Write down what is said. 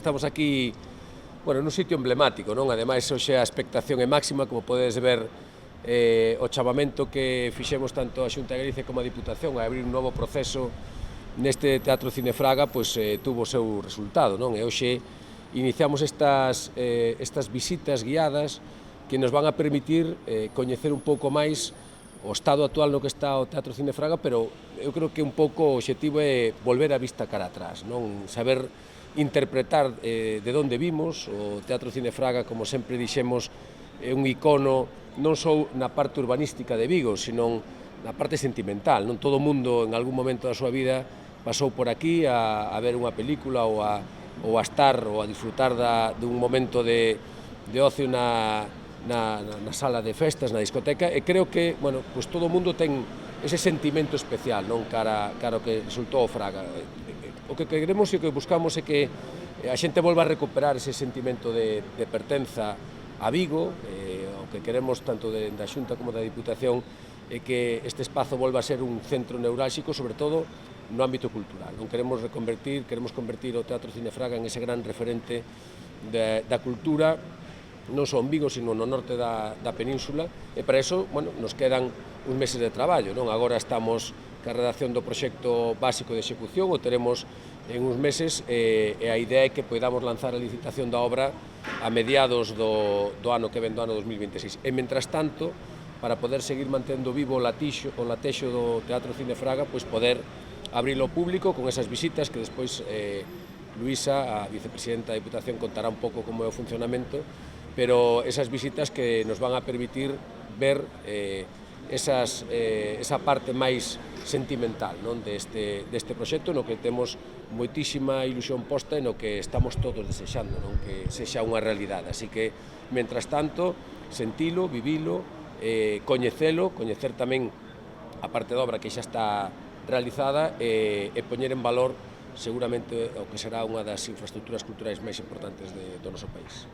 Estamos aquí, bueno, nun sitio emblemático, non? Ademais, hoxe a expectación é máxima, como podedes ver, o chamamento que fixemos tanto a Xunta de Galicia como a Diputación a abrir un novo proceso neste Teatro Cine Fraga, pois tuvo o seu resultado, non? E hoxe iniciamos estas visitas guiadas que nos van a permitir coñecer un pouco máis o estado actual no que está o Teatro Cine Fraga, pero eu creo que un pouco o obxectivo é volver a vista cara atrás, non? Saber interpretar de onde vimos. O Teatro Cine Fraga, como sempre dixemos, é un icono non só na parte urbanística de Vigo, sino na parte sentimental, non? Todo o mundo en algún momento da súa vida pasou por aquí a ver unha película ou a estar ou a disfrutar dun momento de ocio na sala de festas, na discoteca, e creo que, bueno, pues todo o mundo ten ese sentimento especial, non, cara ao que resultou o Fraga. O que queremos e o que buscamos é que a xente volva a recuperar ese sentimento de pertenza a Vigo. O que queremos tanto da Xunta como da Diputación é que este espazo volva a ser un centro neurálxico, sobre todo no ámbito cultural. Non queremos convertir o Teatro Cine Fraga en ese gran referente da cultura, non só en Vigo, sino no norte da península, e para iso, bueno, nos quedan uns meses de traballo, non? Agora estamos ca redacción do proxecto básico de execución, o teremos en uns meses, e a idea é que podamos lanzar a licitación da obra a mediados do ano que ven, do ano 2026. E, mentras tanto, para poder seguir mantendo vivo o latexo do Teatro Cine Fraga, pois poder abrilo ao público con esas visitas que despois Luisa, a vicepresidenta da Diputación, contará un pouco como é o funcionamento, pero esas visitas que nos van a permitir ver esa parte máis sentimental, non, deste proxecto, no que temos moitísima ilusión posta e no que estamos todos desexando, non, que sexa unha realidade. Así que, mentras tanto, sentilo, vivilo, coñecer tamén a parte da obra que xa está realizada e poñer en valor seguramente o que será unha das infraestructuras culturais máis importantes do noso país.